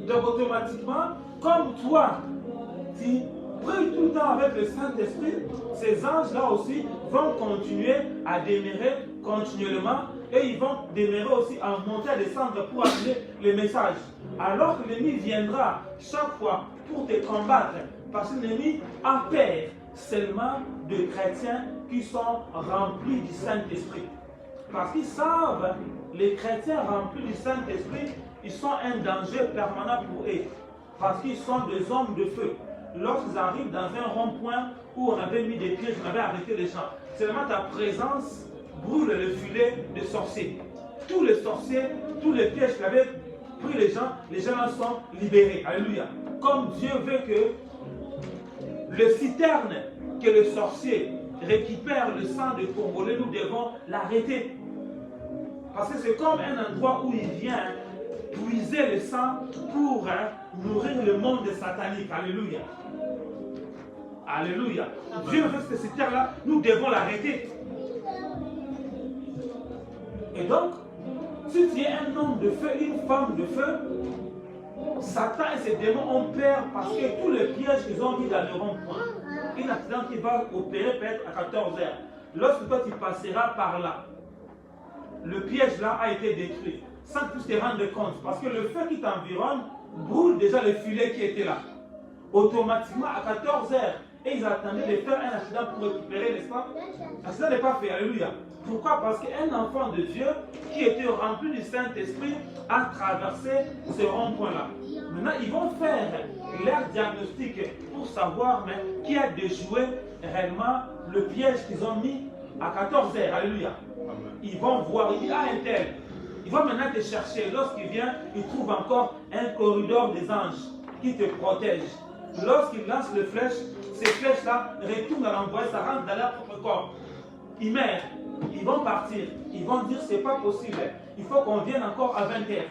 S2: Donc automatiquement, comme toi, tu pries tout le temps avec le Saint-Esprit, ces anges-là aussi vont continuer à demeurer continuellement et ils vont demeurer aussi à monter, à descendre pour amener les messages. Alors que l'ennemi viendra chaque fois pour te combattre, parce que l'ennemi a peur seulement de chrétiens qui sont remplis du Saint-Esprit. Parce qu'ils savent, les chrétiens remplis du Saint-Esprit, ils sont un danger permanent pour eux. Parce qu'ils sont des hommes de feu. Lorsqu'ils arrivent dans un rond-point où on avait mis des pièges, on avait arrêté les gens, seulement ta présence brûle le filet des sorciers. Tous les sorciers, tous les pièges qui avaient pris les gens là sont libérés. Alléluia. Comme Dieu veut que le citerne que le sorcier récupère le sang de Congolais, nous devons l'arrêter. Parce que c'est comme un endroit où il vient puiser le sang pour nourrir le monde satanique. Alléluia. Alléluia. Dieu veut que cette terre-là, nous devons l'arrêter. Et donc, si tu es un homme de feu, une femme de feu, Satan et ses démons ont peur parce que tous les pièges qu'ils ont mis dans le rond-point, un accident qui va opérer peut-être à 14 heures. Lorsque toi tu passeras par là, le piège là a été détruit, sans que tu te rendes compte, parce que le feu qui t'environne brûle déjà le filet qui était là. Automatiquement, à 14 heures, et ils attendaient de faire un accident pour récupérer l'espace. L'accident n'est pas fait, alléluia. Pourquoi? Parce qu'un enfant de Dieu qui était rempli du Saint-Esprit a traversé ce rond-point-là. Maintenant, ils vont faire leur diagnostic pour savoir qui a déjoué réellement le piège qu'ils ont mis à 14 heures. Alléluia. Ils vont voir, il y a un tel. Ils vont maintenant te chercher. Lorsqu'il vient, il trouve encore un corridor des anges qui te protège. Lorsqu'il lance les flèches, ces flèches-là retournent à l'envoyer, ça rentre dans leur propre corps. Ils meurent. Ils vont partir. Ils vont dire c'est pas possible. Il faut qu'on vienne encore à 20h.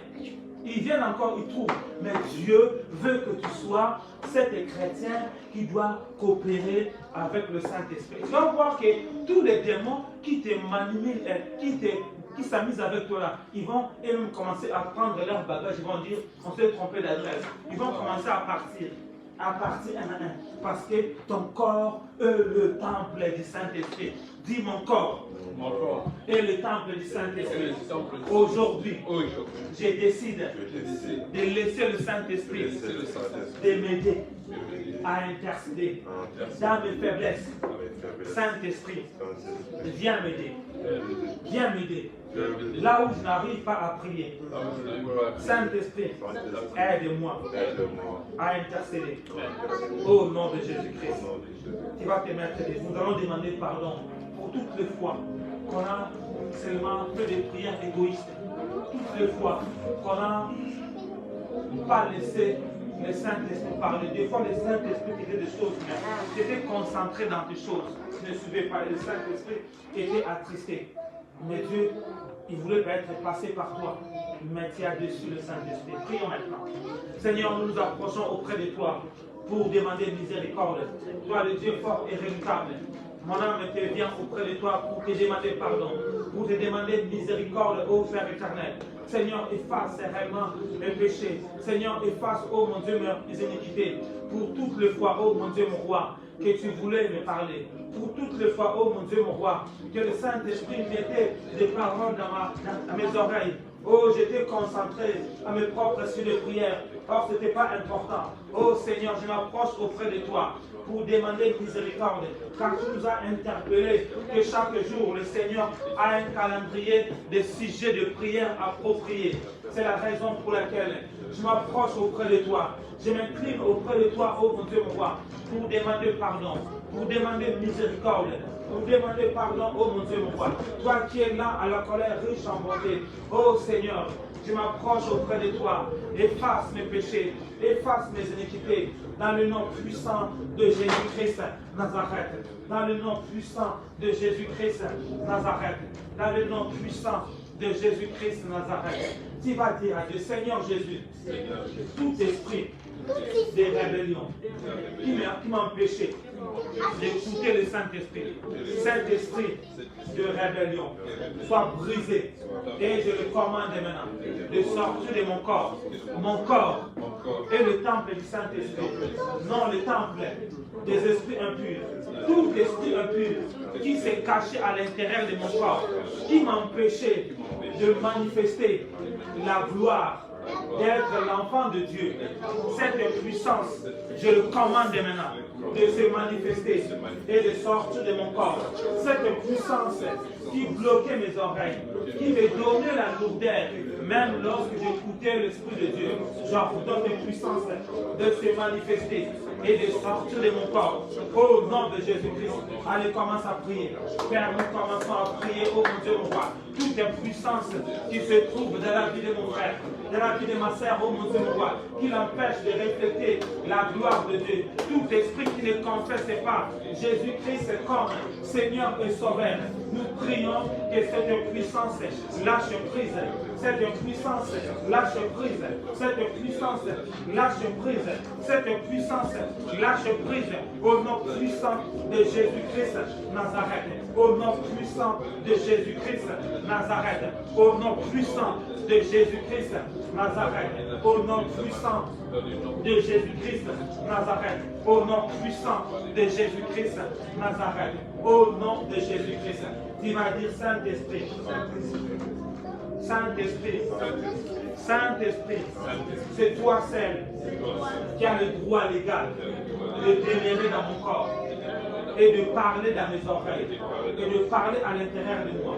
S2: Ils viennent encore, ils trouvent. Mais Dieu veut que tu sois cet chrétien qui doit coopérer avec le Saint-Esprit. Tu vas voir que tous les démons qui te manipulent, qui s'amusent avec toi là, ils vont eux-mêmes commencer à prendre leur bagage. Ils vont dire on s'est trompé d'adresse. Ils vont commencer à partir un à un. Parce que ton corps est le temple du Saint-Esprit. Dis mon corps. Et le temple du Saint-Esprit. Aujourd'hui, je décide de laisser le Saint-Esprit de m'aider à intercéder dans mes faiblesses. Saint-Esprit, viens m'aider. Viens m'aider. Là où je n'arrive pas à prier. Saint-Esprit, aide-moi à intercéder. Au nom de Jésus-Christ. Tu vas te mettre. Nous allons demander pardon pour toutes les fois qu'on a seulement fait des prières égoïstes. Toutes les fois qu'on n'a pas laissé le Saint-Esprit parler. Des fois, le Saint-Esprit disait des choses, mais j'étais concentré dans des choses. Je ne suivais pas. Le Saint-Esprit était attristé. Mais Dieu, il voulait pas être passé par toi. Mais tu as dessus le Saint-Esprit. Prions maintenant. Seigneur, nous nous approchons auprès de toi pour demander miséricorde. Toi, le Dieu fort et redoutable. Mon âme te vient auprès de toi pour te demander pardon, pour te demander miséricorde, ô Père éternel. Seigneur, efface réellement mes péchés. Seigneur, efface, ô mon Dieu, mes iniquités. Pour toutes les fois, ô mon Dieu, mon roi, que tu voulais me parler. Pour toutes les fois, ô mon Dieu, mon roi, que le Saint-Esprit mettait des paroles dans mes oreilles. Oh, j'étais concentré à mes propres cieux de prière. Or, ce n'était pas important. Oh Seigneur, je m'approche auprès de toi pour demander miséricorde, car tu nous as interpellés que chaque jour, le Seigneur a un calendrier de sujets de prière appropriés. C'est la raison pour laquelle je m'approche auprès de toi. Je m'incline auprès de toi, oh mon Dieu, mon roi, pour demander pardon, pour demander miséricorde, pour demander pardon, oh mon Dieu, mon roi. Toi qui es là à la colère riche en bonté, oh Seigneur, je m'approche auprès de toi. Efface mes péchés, efface mes iniquités, dans le nom puissant de Jésus-Christ Nazareth. Dans le nom puissant de Jésus-Christ Nazareth. Dans le nom puissant de Jésus-Christ Nazareth. Tu vas dire à Dieu, Seigneur Jésus, tout esprit de rébellion qui m'empêchait d'écouter le Saint-Esprit, Saint-Esprit de rébellion, soit brisé. Et je le commande maintenant de sortir de mon corps. Mon corps est le temple du Saint-Esprit, non le temple des esprits impurs. Tout esprit impur qui s'est caché à l'intérieur de mon corps, qui m'empêchait de manifester la gloire, d'être l'enfant de Dieu. Cette puissance, je le commande maintenant de se manifester et de sortir de mon corps. Cette puissance qui bloquait mes oreilles, qui me donnait la lourdeur, même lorsque j'écoutais l'Esprit de Dieu, j'ordonne une puissance de se manifester et de sortir de mon corps. Au nom de Jésus-Christ, allez, commence à prier. Père, nous commençons à prier, oh mon Dieu, mon roi. Toute puissance qui se trouve dans la vie de mon frère, dans la vie de ma sœur, oh mon Dieu, mon roi, qui l'empêche de refléter la gloire de Dieu. Tout esprit qui ne confesse pas Jésus-Christ comme Seigneur et Sauveur, nous prions que cette puissance lâche prise. Cette puissance lâche prise. Cette puissance lâche prise. Cette puissance lâche prise. Au nom puissant de Jésus-Christ Nazareth. Au nom puissant de Jésus-Christ Nazareth. Au nom puissant de Jésus-Christ Nazareth. Au nom puissant de Jésus-Christ Nazareth. Au nom puissant de Jésus-Christ Nazareth. Au nom de Jésus-Christ. Tu vas dire Saint-Esprit. Saint-Esprit. Saint-Esprit. C'est toi seul qui as le droit légal de demeurer dans mon corps et de parler dans mes oreilles et de parler à l'intérieur de moi.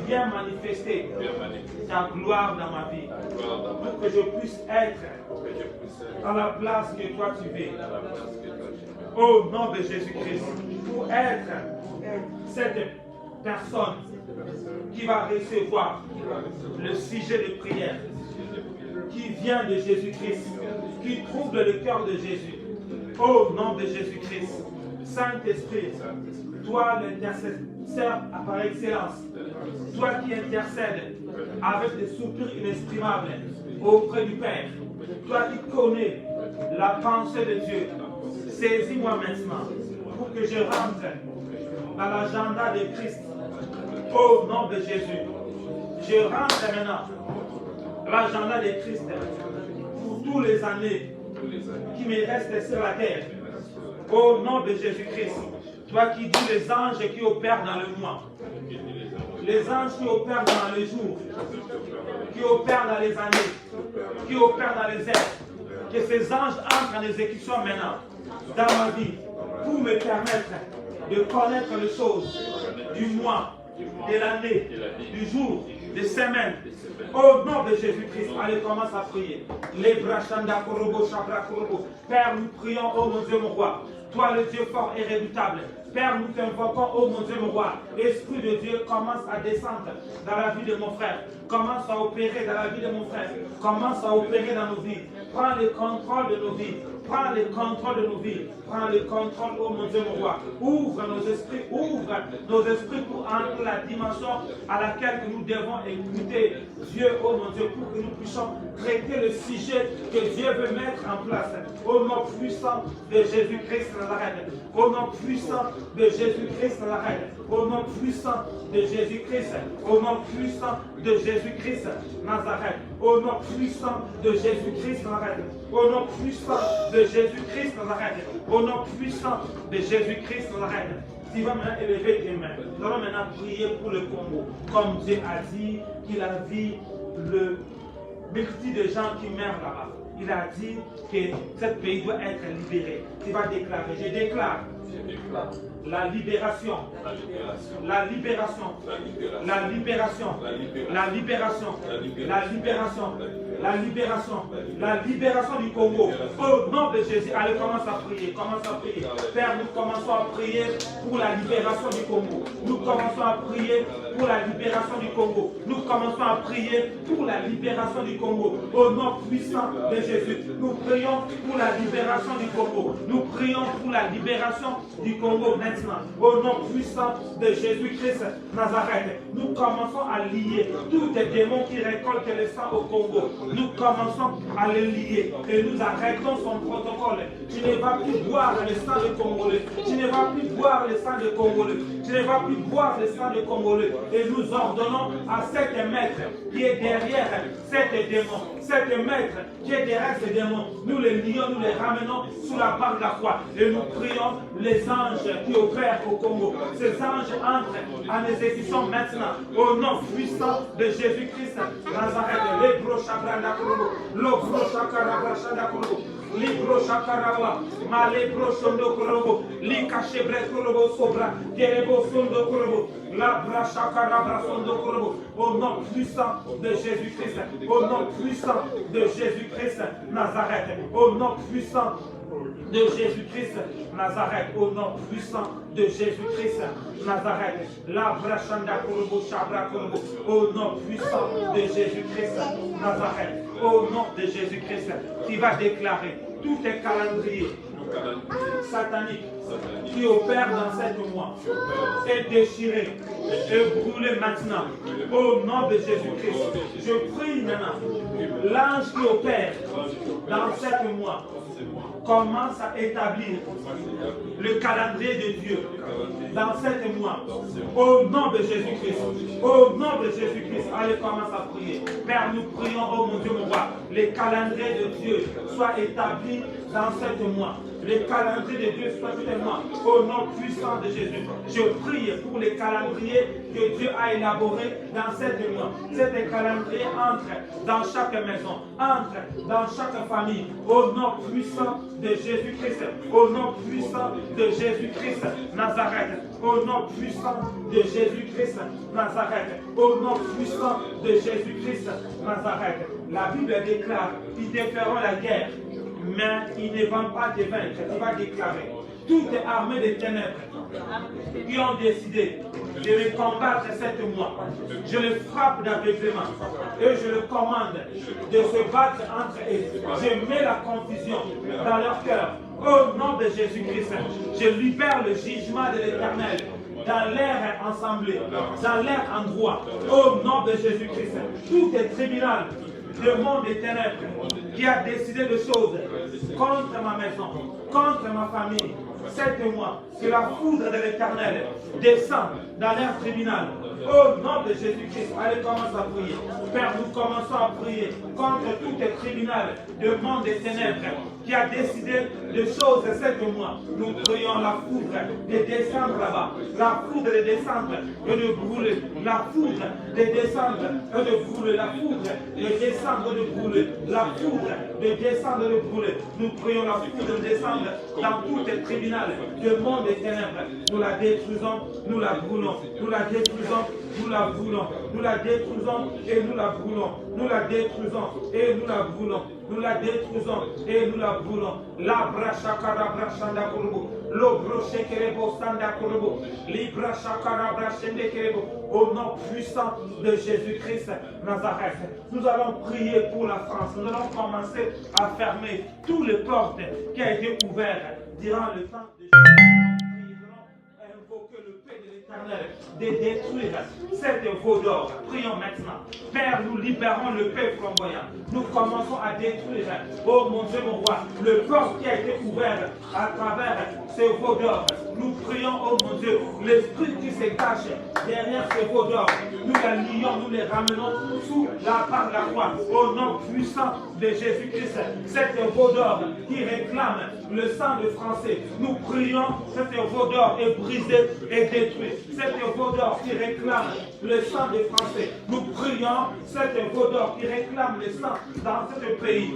S2: Viens manifester ta gloire dans ma vie pour que je puisse être dans la place que toi tu veux. Au nom de Jésus-Christ, pour être cette personne qui va recevoir le sujet de prière qui vient de Jésus-Christ, qui trouble le cœur de Jésus. Au nom de Jésus-Christ, Saint-Esprit, toi l'intercesseur par excellence, toi qui intercèdes avec des soupirs inexprimables auprès du Père, toi qui connais la pensée de Dieu, saisis-moi maintenant pour que je rentre dans l'agenda de Christ. Au nom de Jésus, je rentre maintenant dans l'agenda de Christ pour tous les années qui me restent sur la terre. Au nom de Jésus-Christ, toi qui dis les anges qui opèrent dans le mois, les anges qui opèrent dans les jours, qui opèrent dans les années, qui opèrent dans les êtres, que ces anges entrent en exécution maintenant dans ma vie pour me permettre de connaître les choses du mois, de l'année, du jour, des semaines. Au nom de Jésus-Christ, allez, commence à prier. Les brachanda korobo, chabra korobo. Père, nous prions, oh mon Dieu, mon roi. Toi, le Dieu fort et redoutable. Père, nous t'invoquons, oh mon Dieu, mon roi. L'Esprit de Dieu commence à descendre dans la vie de mon frère. Commence à opérer dans la vie de mon frère. Commence à opérer dans nos vies. Prends le contrôle de nos vies. Prends le contrôle de nos vies. Prends le contrôle, oh mon Dieu, mon roi. Ouvre nos esprits pour entrer la dimension à laquelle nous devons écouter Dieu, oh mon Dieu, pour que nous puissions traiter le sujet que Dieu veut mettre en place. Au nom puissant de Jésus-Christ Nazareth. Au nom puissant de Jésus-Christ Nazareth. Au nom puissant de Jésus-Christ. Au nom puissant de Jésus-Christ Nazareth. Au nom puissant de Jésus-Christ Nazareth. Au nom puissant de Jésus-Christ Nazareth. Au nom puissant de Jésus-Christ Nazareth. Tu vas maintenant élever tes mains. Nous allons maintenant prier pour le Congo. Comme Dieu a dit qu'il a vu le multitude de gens qui meurent là-bas. il a dit que ce pays doit être libéré. Tu vas déclarer, je déclare la libération, la libération, la libération, la libération, la libération, la libération, la libération du Congo. Au nom de Jésus, allez, commence à prier, commence à prier. Père, nous commençons à prier pour la libération du Congo. Nous commençons à prier pour la libération du Congo. Nous commençons à prier pour la libération du Congo. Au nom puissant de Jésus, nous prions pour la libération du Congo. Nous prions pour la libération du Congo maintenant. Au nom puissant de Jésus-Christ Nazareth, nous commençons à lier tous les démons qui récoltent le sang au Congo. Nous commençons à les lier et nous arrêtons son protocole. Tu ne vas plus boire le sang de Congolais. Tu ne vas plus boire le sang de Congolais. Tu ne vas plus boire le sang de Congolais. Et nous ordonnons à cet maître qui est derrière cet démon, cet maître qui est derrière ces démons, nous les lions, nous les ramenons sous la barre de la croix. Et nous prions les anges qui opèrent au Congo. Ces anges entrent en exécution maintenant. Au nom puissant de Jésus-Christ Nazareth. Les gros chabranda korobo, le gros chakarabra shanda korobo, les gros chakarawa, malé gros sondo korobo, les cachebre korobo sobra, kerebo sondo korobo, la bra chakarabra sondo korobo. Au nom puissant de Jésus-Christ, au nom puissant de Jésus-Christ Nazareth, au nom puissant de Jésus-Christ Nazareth, au nom puissant de Jésus-Christ Nazareth, la brachanda korobo chabra korobo, au nom puissant de Jésus-Christ Nazareth, au nom de Jésus-Christ, qui va déclarer tous tes calendriers sataniques qui opèrent dans 7 mois est déchiré et brûlé maintenant au nom de Jésus-Christ. Je prie maintenant, l'ange qui opère dans 7 mois commence à établir le calendrier de Dieu dans 7 mois. Au nom de Jésus-Christ. Au nom de Jésus-Christ. Allez, commence à prier. Père, nous prions, oh mon Dieu, mon roi, les calendriers de Dieu soient établis dans 7 mois. Les calendriers de Dieu soient mois. Au nom puissant de Jésus. Je prie pour les calendriers que Dieu a élaborés dans 7 mois. Ces calendriers entrent dans chaque maison, entrent dans chaque famille. Au nom puissant de Jésus-Christ. Au nom puissant de Jésus-Christ Nazareth. Au nom puissant de Jésus-Christ Nazareth. Au nom puissant de Jésus-Christ Nazareth. La Bible déclare qu'ils déferont la guerre, mais ils ne vont pas te vaincre. Tu vas déclarer toutes les armées des ténèbres qui ont décidé de me combattre 7 mois. Je les frappe d'aveuglement et je les commande de se battre entre eux. Je mets la confusion dans leur cœur. Au nom de Jésus-Christ, je libère le jugement de l'Éternel dans l'air assemblée, dans l'air endroit. Au nom de Jésus-Christ, tout est tribunal le monde des ténèbres qui a décidé de choses contre ma maison, contre ma famille. 7 mois, que la foudre de l'Éternel descend dans l'air tribunal. Au nom de Jésus-Christ, allez, commence à prier. Père, nous commençons à prier contre tout les tribunal du monde des ténèbres qui a décidé de choses 7 mois. Nous prions la foudre de descendre là-bas. La foudre de descendre et de brûler. La foudre de descendre et de brûler. La foudre de descendre et de brûler. La foudre de descendre et de brûler. Nous prions la foudre de descendre dans tout les tribunal du monde des ténèbres. Nous la détruisons, nous la brûlons. Nous la détruisons, nous la brûlons. Nous la détruisons et nous la brûlons. Nous la détruisons et nous la brûlons. Nous la détruisons et nous la brûlons. La brachakara brachanda kurubu. Lo brochekerebo sanda kurubu. Libra chakara brachende kerebo. Au nom puissant de Jésus-Christ Nazareth. Nous allons prier pour la France. Nous allons commencer à fermer toutes les portes qui ont été ouvertes durant le temps de Jésus. Invoquer le paix de l'Éternel, de détruire cette veau d'or. Prions maintenant. Père, nous libérons le paix flamboyant. Nous commençons à détruire, oh mon Dieu, mon roi, le corps qui a été ouvert à travers ce veau d'or. Nous prions, oh mon Dieu, l'esprit qui se cache derrière ce veau d'or. Nous les lions, nous les ramenons sous la part de la croix. Au nom puissant de Jésus-Christ, cette veau d'or qui réclame le sang de Français. Nous prions, cette veau d'or est brisé et détruit. Cette veau d'or qui réclame le sang des Français. Nous prions, cette veau d'or qui réclame le sang dans ce pays